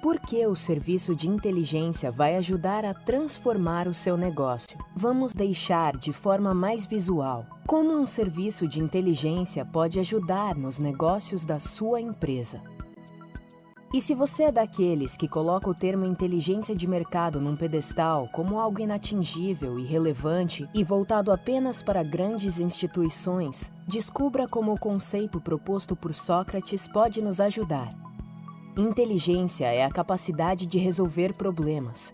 Por que o serviço de inteligência vai ajudar a transformar o seu negócio? Vamos deixar de forma mais visual como um serviço de inteligência pode ajudar nos negócios da sua empresa. E se você é daqueles que coloca o termo inteligência de mercado num pedestal como algo inatingível, irrelevante e voltado apenas para grandes instituições, descubra como o conceito proposto por Sócrates pode nos ajudar. Inteligência é a capacidade de resolver problemas.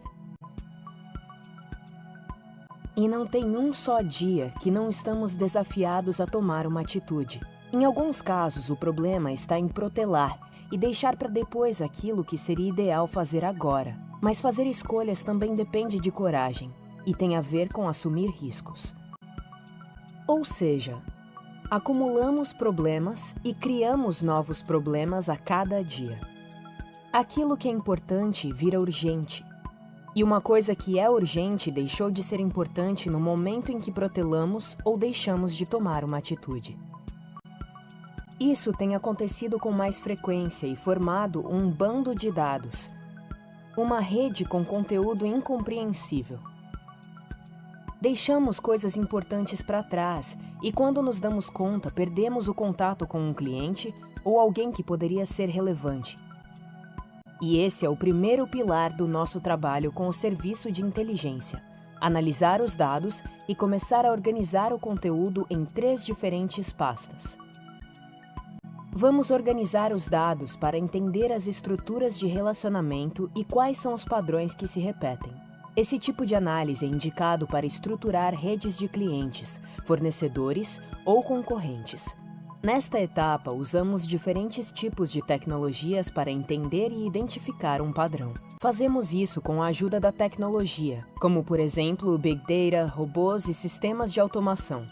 E não tem um só dia que não estamos desafiados a tomar uma atitude. Em alguns casos, o problema está em protelar e deixar para depois aquilo que seria ideal fazer agora. Mas fazer escolhas também depende de coragem e tem a ver com assumir riscos. Ou seja, acumulamos problemas e criamos novos problemas a cada dia. Aquilo que é importante vira urgente. E uma coisa que é urgente deixou de ser importante no momento em que protelamos ou deixamos de tomar uma atitude. Isso tem acontecido com mais frequência e formado um bando de dados, uma rede com conteúdo incompreensível. Deixamos coisas importantes para trás e, quando nos damos conta, perdemos o contato com um cliente ou alguém que poderia ser relevante. E esse é o primeiro pilar do nosso trabalho com o serviço de inteligência: analisar os dados e começar a organizar o conteúdo em 3 diferentes pastas. Vamos organizar os dados para entender as estruturas de relacionamento e quais são os padrões que se repetem. Esse tipo de análise é indicado para estruturar redes de clientes, fornecedores ou concorrentes. Nesta etapa, usamos diferentes tipos de tecnologias para entender e identificar um padrão. Fazemos isso com a ajuda da tecnologia, como por exemplo o Big Data, robôs e sistemas de automação.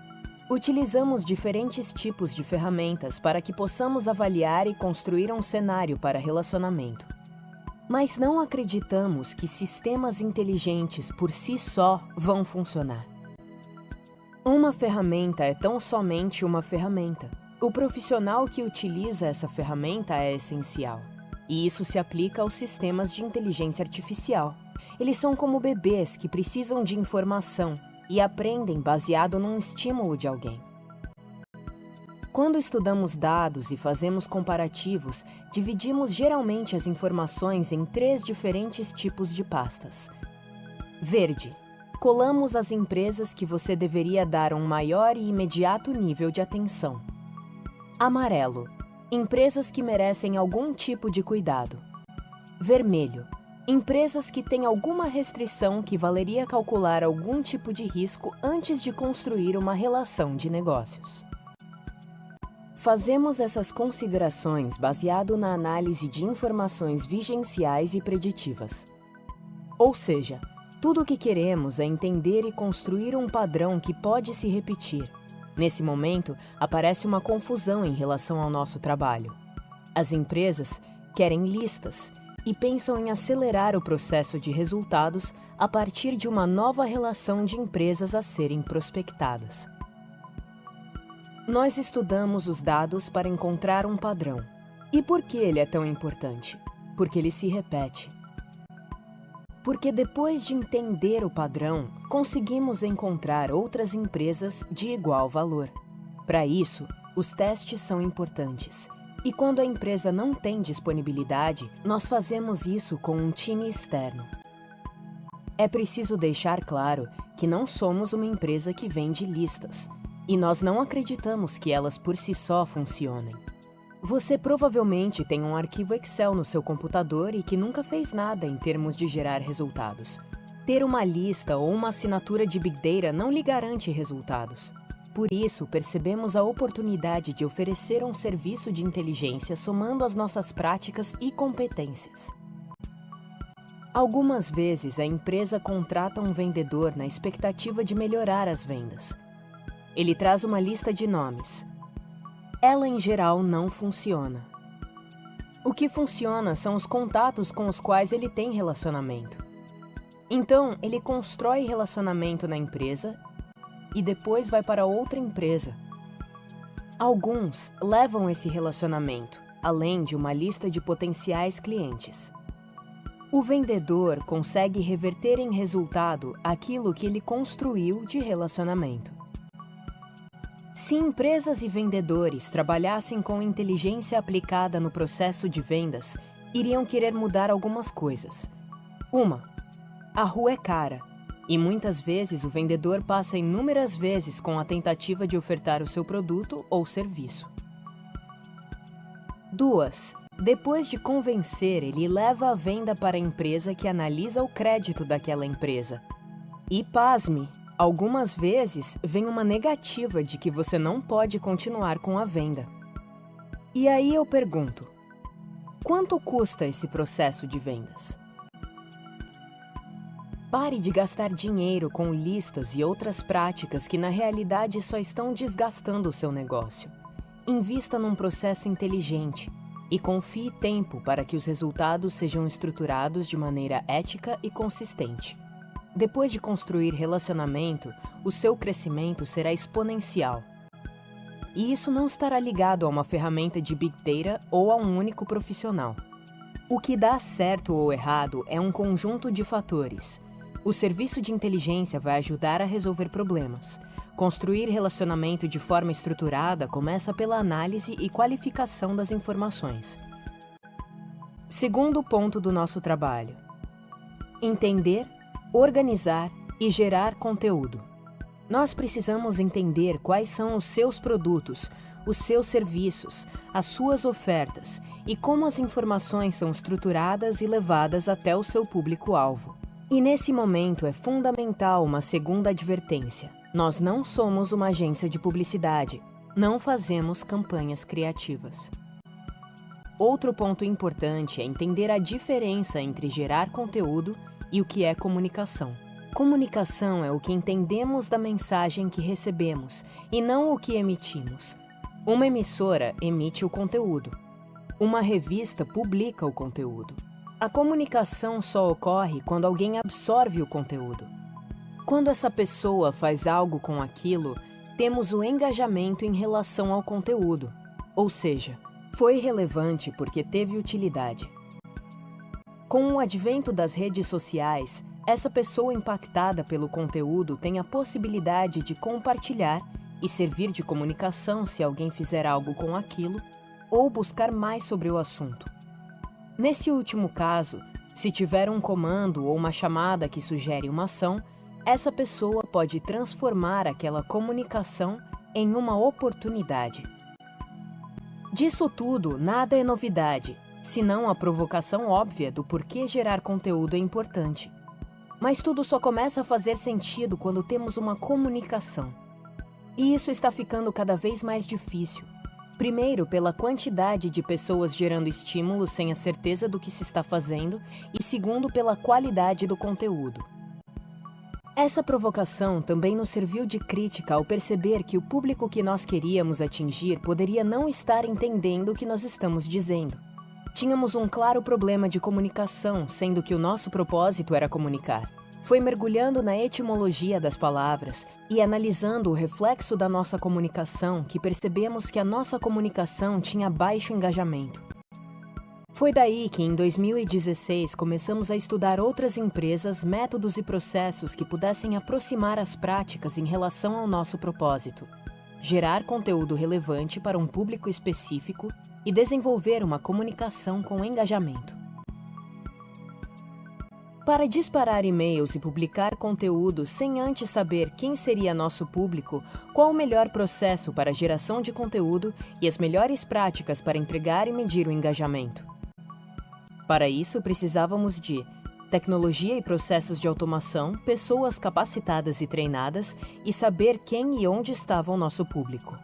Utilizamos diferentes tipos de ferramentas para que possamos avaliar e construir um cenário para relacionamento. Mas não acreditamos que sistemas inteligentes por si só vão funcionar. Uma ferramenta é tão somente uma ferramenta. O profissional que utiliza essa ferramenta é essencial, e isso se aplica aos sistemas de inteligência artificial. Eles são como bebês que precisam de informação e aprendem baseado num estímulo de alguém. Quando estudamos dados e fazemos comparativos, dividimos geralmente as informações em 3 diferentes tipos de pastas. Verde. Colamos as empresas que você deveria dar um maior e imediato nível de atenção. Amarelo. Empresas que merecem algum tipo de cuidado. Vermelho. Empresas que têm alguma restrição que valeria calcular algum tipo de risco antes de construir uma relação de negócios. Fazemos essas considerações baseado na análise de informações vigenciais e preditivas. Ou seja, tudo o que queremos é entender e construir um padrão que pode se repetir. Nesse momento, aparece uma confusão em relação ao nosso trabalho. As empresas querem listas e pensam em acelerar o processo de resultados a partir de uma nova relação de empresas a serem prospectadas. Nós estudamos os dados para encontrar um padrão. E por que ele é tão importante? Porque ele se repete. Porque depois de entender o padrão, conseguimos encontrar outras empresas de igual valor. Para isso, os testes são importantes. E quando a empresa não tem disponibilidade, nós fazemos isso com um time externo. É preciso deixar claro que não somos uma empresa que vende listas, e nós não acreditamos que elas por si só funcionem. Você provavelmente tem um arquivo Excel no seu computador e que nunca fez nada em termos de gerar resultados. Ter uma lista ou uma assinatura de Big Data não lhe garante resultados. Por isso, percebemos a oportunidade de oferecer um serviço de inteligência somando as nossas práticas e competências. Algumas vezes, a empresa contrata um vendedor na expectativa de melhorar as vendas. Ele traz uma lista de nomes. Ela, em geral, não funciona. O que funciona são os contatos com os quais ele tem relacionamento. Então, ele constrói relacionamento na empresa e depois vai para outra empresa. Alguns levam esse relacionamento, além de uma lista de potenciais clientes. O vendedor consegue reverter em resultado aquilo que ele construiu de relacionamento. Se empresas e vendedores trabalhassem com inteligência aplicada no processo de vendas, iriam querer mudar algumas coisas. A rua é cara, e muitas vezes o vendedor passa inúmeras vezes com a tentativa de ofertar o seu produto ou serviço. 2. Depois de convencer, ele leva a venda para a empresa que analisa o crédito daquela empresa. E pasme, algumas vezes vem uma negativa de que você não pode continuar com a venda. E aí eu pergunto, quanto custa esse processo de vendas? Pare de gastar dinheiro com listas e outras práticas que na realidade só estão desgastando o seu negócio. Invista num processo inteligente e confie tempo para que os resultados sejam estruturados de maneira ética e consistente. Depois de construir relacionamento, o seu crescimento será exponencial. E isso não estará ligado a uma ferramenta de Big Data ou a um único profissional. O que dá certo ou errado é um conjunto de fatores. O serviço de inteligência vai ajudar a resolver problemas. Construir relacionamento de forma estruturada começa pela análise e qualificação das informações. Segundo ponto do nosso trabalho: entender, organizar e gerar conteúdo. Nós precisamos entender quais são os seus produtos, os seus serviços, as suas ofertas e como as informações são estruturadas e levadas até o seu público-alvo. E nesse momento é fundamental uma segunda advertência. Nós não somos uma agência de publicidade, não fazemos campanhas criativas. Outro ponto importante é entender a diferença entre gerar conteúdo e o que é comunicação. Comunicação é o que entendemos da mensagem que recebemos e não o que emitimos. Uma emissora emite o conteúdo. Uma revista publica o conteúdo. A comunicação só ocorre quando alguém absorve o conteúdo. Quando essa pessoa faz algo com aquilo, temos o engajamento em relação ao conteúdo. Ou seja, foi relevante porque teve utilidade. Com o advento das redes sociais, essa pessoa impactada pelo conteúdo tem a possibilidade de compartilhar e servir de comunicação se alguém fizer algo com aquilo ou buscar mais sobre o assunto. Nesse último caso, se tiver um comando ou uma chamada que sugere uma ação, essa pessoa pode transformar aquela comunicação em uma oportunidade. Disso tudo, nada é novidade, senão a provocação óbvia do porquê gerar conteúdo é importante. Mas tudo só começa a fazer sentido quando temos uma comunicação. E isso está ficando cada vez mais difícil. Primeiro, pela quantidade de pessoas gerando estímulos sem a certeza do que se está fazendo, e segundo, pela qualidade do conteúdo. Essa provocação também nos serviu de crítica ao perceber que o público que nós queríamos atingir poderia não estar entendendo o que nós estamos dizendo. Tínhamos um claro problema de comunicação, sendo que o nosso propósito era comunicar. Foi mergulhando na etimologia das palavras e analisando o reflexo da nossa comunicação que percebemos que a nossa comunicação tinha baixo engajamento. Foi daí que, em 2016, começamos a estudar outras empresas, métodos e processos que pudessem aproximar as práticas em relação ao nosso propósito, gerar conteúdo relevante para um público específico e desenvolver uma comunicação com engajamento. Para disparar e-mails e publicar conteúdo sem antes saber quem seria nosso público, qual o melhor processo para a geração de conteúdo e as melhores práticas para entregar e medir o engajamento. Para isso, precisávamos de tecnologia e processos de automação, pessoas capacitadas e treinadas e saber quem e onde estava o nosso público.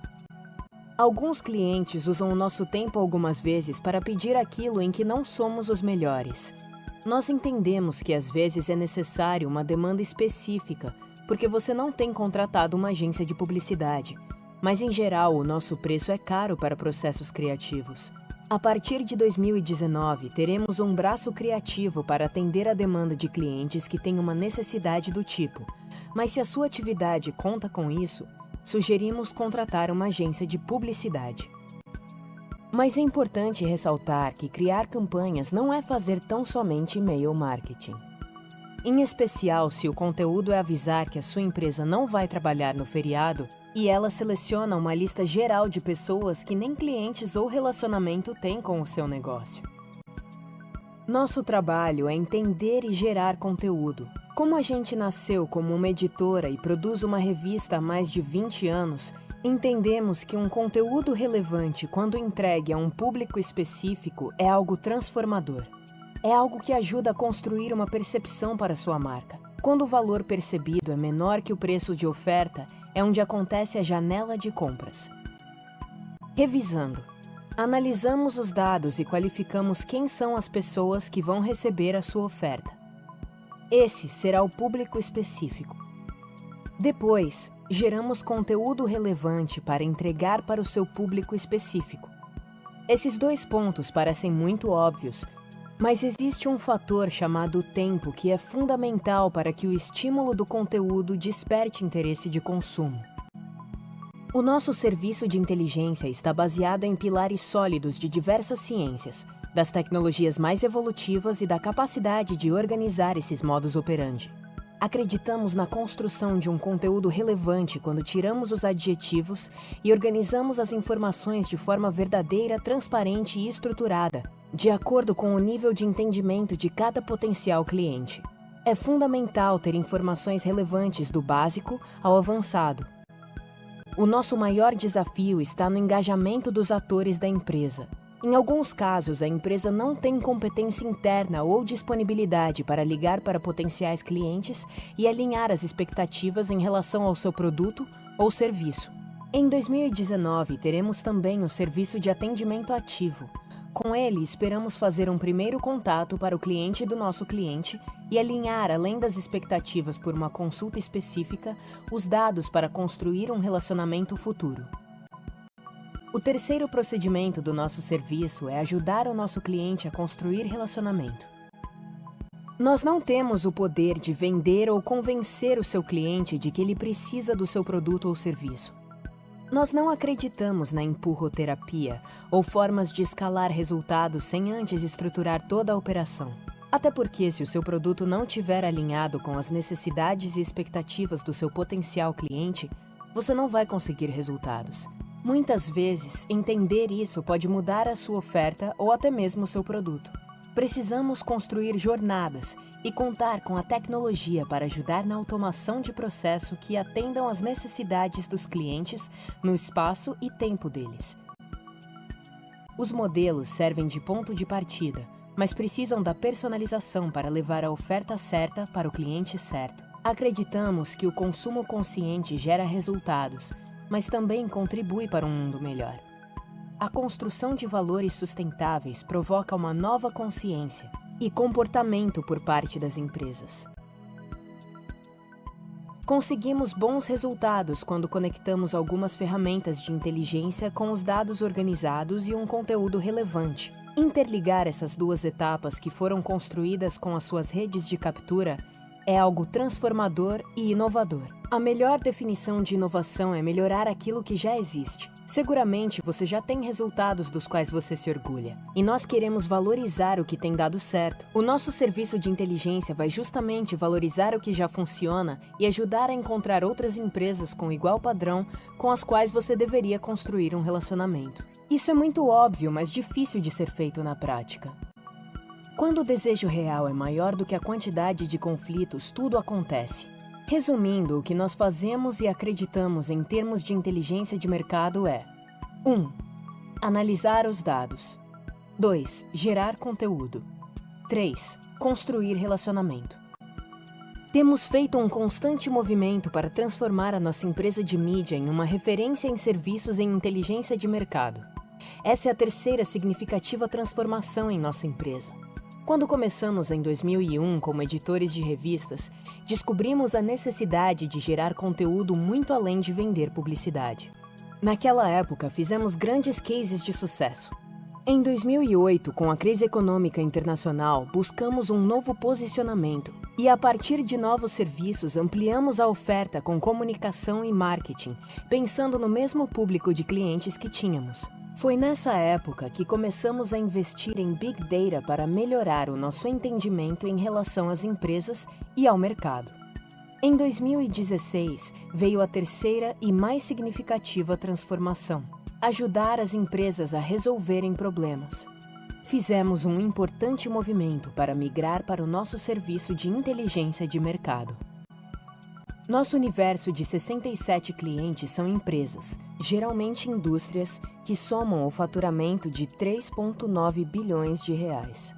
Alguns clientes usam o nosso tempo algumas vezes para pedir aquilo em que não somos os melhores. Nós entendemos que às vezes é necessário uma demanda específica, porque você não tem contratado uma agência de publicidade, mas em geral o nosso preço é caro para processos criativos. A partir de 2019, teremos um braço criativo para atender a demanda de clientes que têm uma necessidade do tipo, mas se a sua atividade conta com isso, sugerimos contratar uma agência de publicidade. Mas é importante ressaltar que criar campanhas não é fazer tão somente e-mail marketing. Em especial se o conteúdo é avisar que a sua empresa não vai trabalhar no feriado e ela seleciona uma lista geral de pessoas que nem clientes ou relacionamento têm com o seu negócio. Nosso trabalho é entender e gerar conteúdo. Como a gente nasceu como uma editora e produz uma revista há mais de 20 anos, entendemos que um conteúdo relevante, quando entregue a um público específico, é algo transformador. É algo que ajuda a construir uma percepção para sua marca. Quando o valor percebido é menor que o preço de oferta, é onde acontece a janela de compras. Revisando. Analisamos os dados e qualificamos quem são as pessoas que vão receber a sua oferta. Esse será o público específico. Depois, geramos conteúdo relevante para entregar para o seu público específico. Esses dois pontos parecem muito óbvios, mas existe um fator chamado tempo que é fundamental para que o estímulo do conteúdo desperte interesse de consumo. O nosso serviço de inteligência está baseado em pilares sólidos de diversas ciências, das tecnologias mais evolutivas e da capacidade de organizar esses modus operandi. Acreditamos na construção de um conteúdo relevante quando tiramos os adjetivos e organizamos as informações de forma verdadeira, transparente e estruturada, de acordo com o nível de entendimento de cada potencial cliente. É fundamental ter informações relevantes do básico ao avançado. O nosso maior desafio está no engajamento dos atores da empresa. Em alguns casos, a empresa não tem competência interna ou disponibilidade para ligar para potenciais clientes e alinhar as expectativas em relação ao seu produto ou serviço. Em 2019, teremos também o serviço de atendimento ativo. Com ele, esperamos fazer um primeiro contato para o cliente do nosso cliente e alinhar, além das expectativas por uma consulta específica, os dados para construir um relacionamento futuro. O terceiro procedimento do nosso serviço é ajudar o nosso cliente a construir relacionamento. Nós não temos o poder de vender ou convencer o seu cliente de que ele precisa do seu produto ou serviço. Nós não acreditamos na empurroterapia ou formas de escalar resultados sem antes estruturar toda a operação. Até porque, se o seu produto não estiver alinhado com as necessidades e expectativas do seu potencial cliente, você não vai conseguir resultados. Muitas vezes, entender isso pode mudar a sua oferta ou até mesmo o seu produto. Precisamos construir jornadas e contar com a tecnologia para ajudar na automação de processo que atendam às necessidades dos clientes no espaço e tempo deles. Os modelos servem de ponto de partida, mas precisam da personalização para levar a oferta certa para o cliente certo. Acreditamos que o consumo consciente gera resultados, mas também contribui para um mundo melhor. A construção de valores sustentáveis provoca uma nova consciência e comportamento por parte das empresas. Conseguimos bons resultados quando conectamos algumas ferramentas de inteligência com os dados organizados e um conteúdo relevante. Interligar essas duas etapas que foram construídas com as suas redes de captura é algo transformador e inovador. A melhor definição de inovação é melhorar aquilo que já existe. Seguramente você já tem resultados dos quais você se orgulha, e nós queremos valorizar o que tem dado certo. O nosso serviço de inteligência vai justamente valorizar o que já funciona e ajudar a encontrar outras empresas com igual padrão com as quais você deveria construir um relacionamento. Isso é muito óbvio, mas difícil de ser feito na prática. Quando o desejo real é maior do que a quantidade de conflitos, tudo acontece. Resumindo, o que nós fazemos e acreditamos em termos de inteligência de mercado é 1. Analisar os dados. 2. Gerar conteúdo. 3. Construir relacionamento. Temos feito um constante movimento para transformar a nossa empresa de mídia em uma referência em serviços em inteligência de mercado. Essa é a terceira significativa transformação em nossa empresa. Quando começamos em 2001 como editores de revistas, descobrimos a necessidade de gerar conteúdo muito além de vender publicidade. Naquela época, fizemos grandes cases de sucesso. Em 2008, com a crise econômica internacional, buscamos um novo posicionamento e, a partir de novos serviços, ampliamos a oferta com comunicação e marketing, pensando no mesmo público de clientes que tínhamos. Foi nessa época que começamos a investir em Big Data para melhorar o nosso entendimento em relação às empresas e ao mercado. Em 2016, veio a terceira e mais significativa transformação: ajudar as empresas a resolverem problemas. Fizemos um importante movimento para migrar para o nosso serviço de inteligência de mercado. Nosso universo de 67 clientes são empresas, geralmente indústrias, que somam o faturamento de 3,9 bilhões de reais.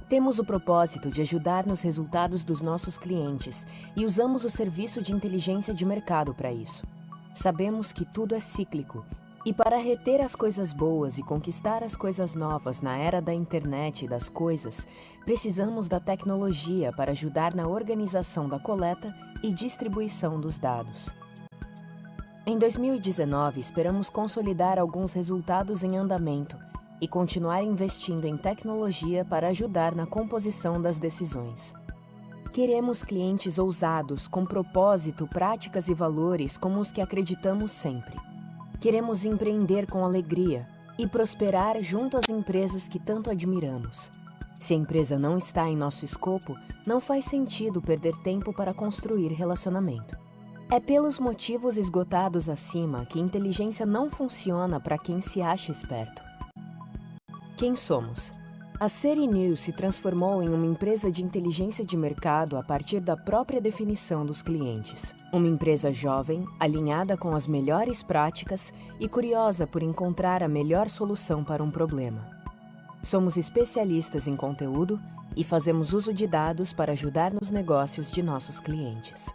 Temos o propósito de ajudar nos resultados dos nossos clientes e usamos o serviço de inteligência de mercado para isso. Sabemos que tudo é cíclico e para reter as coisas boas e conquistar as coisas novas na era da internet e das coisas, precisamos da tecnologia para ajudar na organização da coleta e distribuição dos dados. Em 2019, esperamos consolidar alguns resultados em andamento e continuar investindo em tecnologia para ajudar na composição das decisões. Queremos clientes ousados, com propósito, práticas e valores como os que acreditamos sempre. Queremos empreender com alegria e prosperar junto às empresas que tanto admiramos. Se a empresa não está em nosso escopo, não faz sentido perder tempo para construir relacionamento. É pelos motivos esgotados acima que inteligência não funciona para quem se acha esperto. Quem somos? A SeriNews se transformou em uma empresa de inteligência de mercado a partir da própria definição dos clientes. Uma empresa jovem, alinhada com as melhores práticas e curiosa por encontrar a melhor solução para um problema. Somos especialistas em conteúdo e fazemos uso de dados para ajudar nos negócios de nossos clientes.